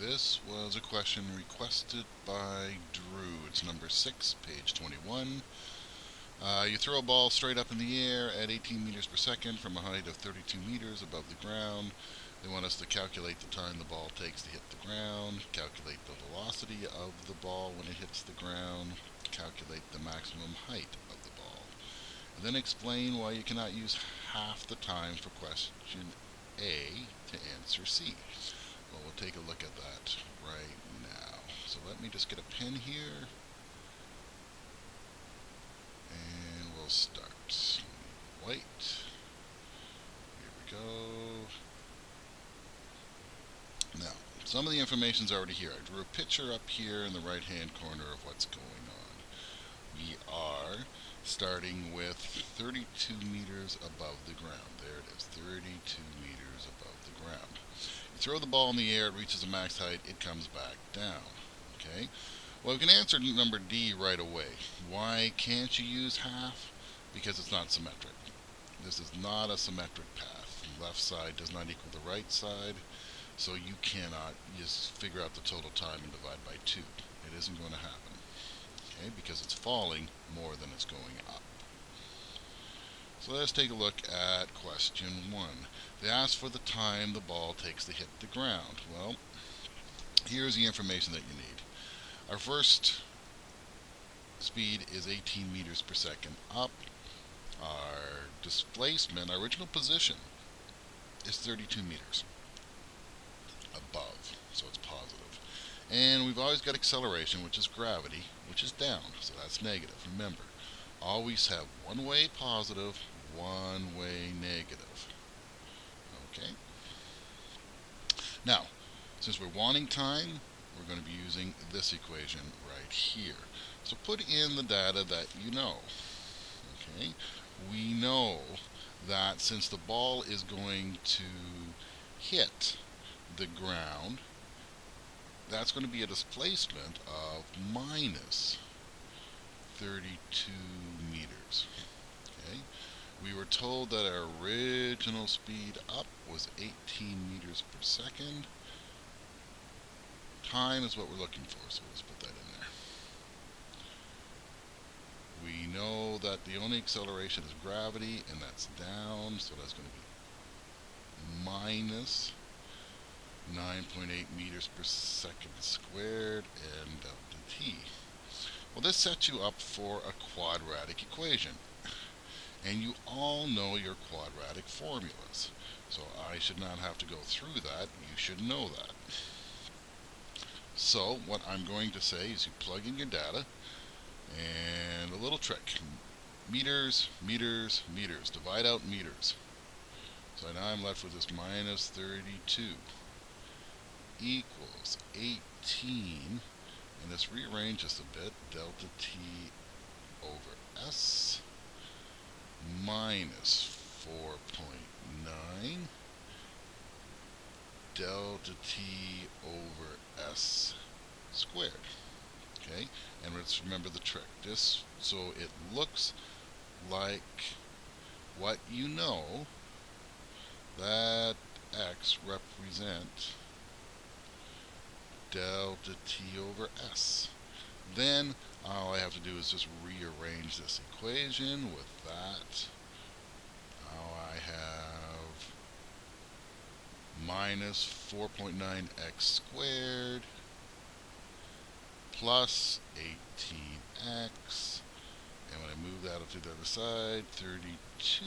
This was a question requested by Drew. It's number 6, page 21. You throw a ball straight up in the air at 18 meters per second from a height of 32 meters above the ground. They want us to calculate the time the ball takes to hit the ground, calculate the velocity of the ball when it hits the ground, calculate the maximum height of the ball, and then explain why you cannot use half the time for question A to answer C. Well, we'll take a look at that right now. So let me just get a pen here, and we'll start. White. Here we go. Now, some of the information's already here. I drew a picture up here in the right-hand corner of what's going on. We are starting with 32 meters above the ground. There it is, 32 meters above the ground. You throw the ball in the air, it reaches a max height, it comes back down. Okay? Well, we can answer number D right away. Why can't you use half? Because it's not symmetric. This is not a symmetric path. The left side does not equal the right side, so you cannot just figure out the total time and divide by 2. It isn't going to happen. Okay? Because it's falling more than it's going up. So let's take a look at question 1. They ask for the time the ball takes to hit the ground. Well, here's the information that you need. Our first speed is 18 meters per second up. Our displacement, our original position, is 32 meters above, so it's positive. And we've always got acceleration, which is gravity, which is down, so that's negative. Remember, always have one way positive, one way negative. Okay? Now, since we're wanting time, we're going to be using this equation right here. So put in the data that you know. Okay? We know that since the ball is going to hit the ground, that's going to be a displacement of minus 32 meters. Okay? We were told that our original speed up was 18 meters per second. Time is what we're looking for, so let's put that in there. We know that the only acceleration is gravity, and that's down, so that's going to be minus 9.8 meters per second squared and delta t. Well, this sets you up for a quadratic equation. And you all know your quadratic formulas. So I should not have to go through that. You should know that. So what I'm going to say is you plug in your data, and a little trick. Meters, meters, meters. Divide out meters. So now I'm left with this minus 32 equals 18, and let's rearrange this a bit. Delta t over s minus 4.9 delta t over s squared. Okay, and let's remember the trick. This so it looks like what you know, that x represent delta t over s. Then all I have to do is just rearrange this equation with that. Now I have minus 4.9x squared plus 18x, and when I move that up to the other side, 32.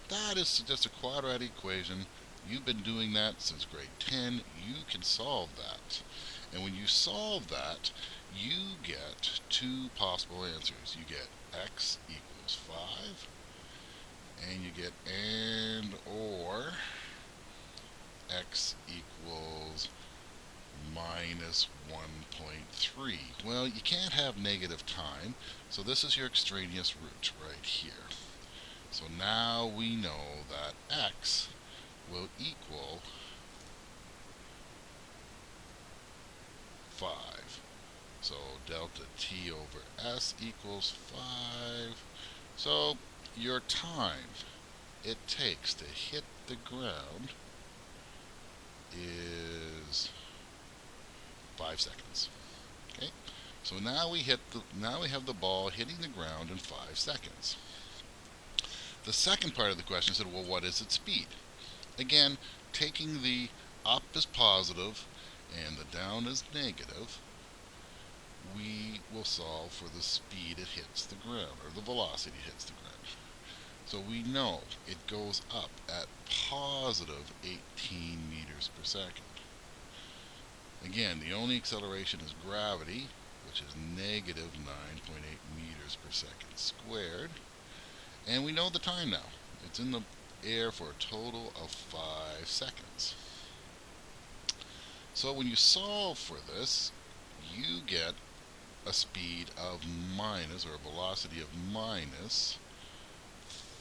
That is just a quadratic equation. You've been doing that since grade 10. You can solve that. And when you solve that, you get two possible answers. You get x equals 5, and you get and or x equals minus 1.3. Well, you can't have negative time, so this is your extraneous root right here. So now we know that x will equal 5. So delta t over s equals 5. So your time it takes to hit the ground is 5 seconds. Okay, so now we have the ball hitting the ground in 5 seconds. The second part of the question said, well, what is its speed? Again, taking the up as positive and the down as negative, we will solve for the speed it hits the ground, or the velocity it hits the ground. So we know it goes up at positive 18 meters per second. Again, the only acceleration is gravity, which is negative 9.8 meters per second squared. And we know the time now. It's in the air for a total of 5 seconds. So when you solve for this, you get a speed of minus, or a velocity of minus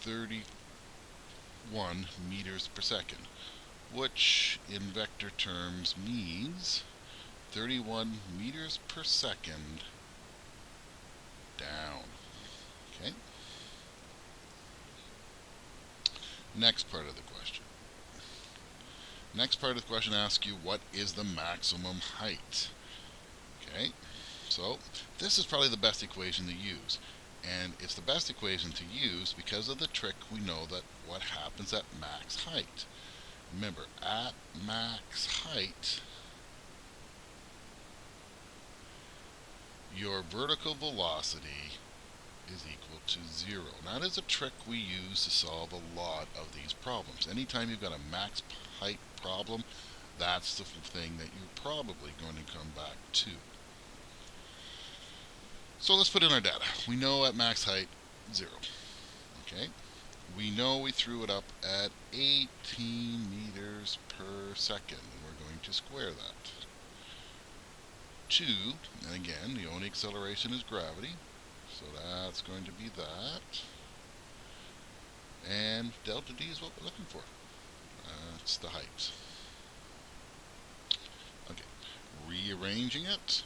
31 meters per second, which in vector terms means 31 meters per second down. Okay? Next part of the question. Next part of the question asks you, what is the maximum height? Okay? So this is probably the best equation to use. And it's the best equation to use because of the trick we know that what happens at max height. Remember, at max height, your vertical velocity is equal to 0. Now, that is a trick we use to solve a lot of these problems. Anytime you've got a max height problem, that's the thing that you're probably going to come back to. So let's put in our data. We know at max height, 0. Okay? We know we threw it up at 18 meters per second, and we're going to square that. 2, and again, the only acceleration is gravity, so that's going to be that. And delta D is what we're looking for. That's the height. Okay, rearranging it.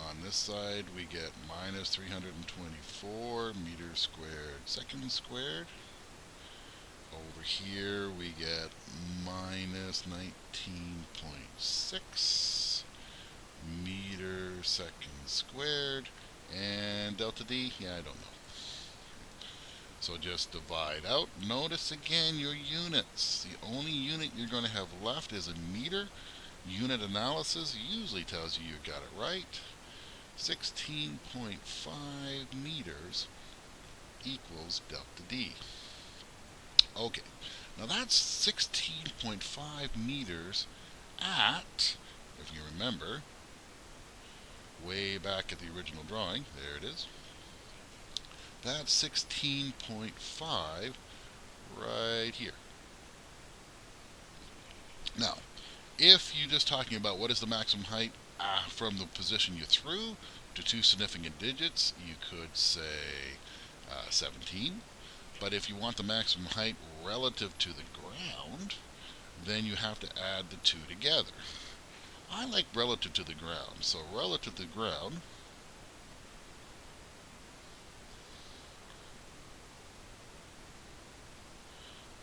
On this side, we get minus 324 meters squared seconds squared. Over here, we get minus 19.6 meters seconds squared. And delta D, yeah, I don't know. So just divide out. Notice again your units. The only unit you're going to have left is a meter. Unit analysis usually tells you got it right. 16.5 meters equals delta D. Okay, now that's 16.5 meters at, if you remember, way back at the original drawing, there it is. That's 16.5 right here. Now, if you're just talking about what is the maximum height from the position you threw to 2 significant digits, you could say 17. But if you want the maximum height relative to the ground, then you have to add the 2 together. I like relative to the ground, so relative to the ground,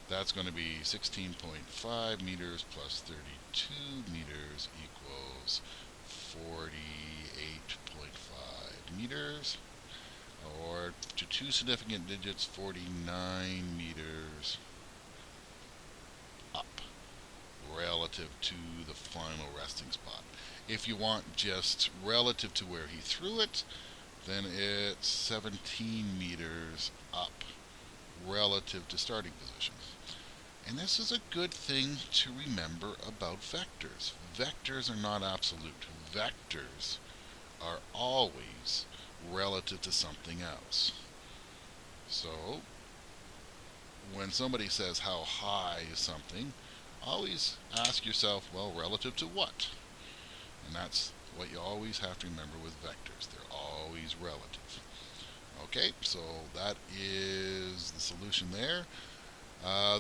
that's going to be 16.5 meters plus 32 meters equals 48.5 meters, or to 2 significant digits, 49 meters up relative to the final resting spot. If you want just relative to where he threw it, then it's 17 meters up relative to starting position. And this is a good thing to remember about vectors. Vectors are not absolute. Vectors are always relative to something else. So, when somebody says how high is something, always ask yourself, well, relative to what? And that's what you always have to remember with vectors. They're always relative. Okay, so that is the solution there.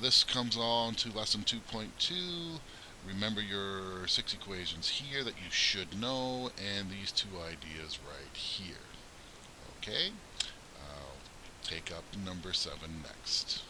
This comes on to lesson 2.2. Remember your 6 equations here that you should know, and these 2 ideas right here. Okay, I'll take up number 7 next.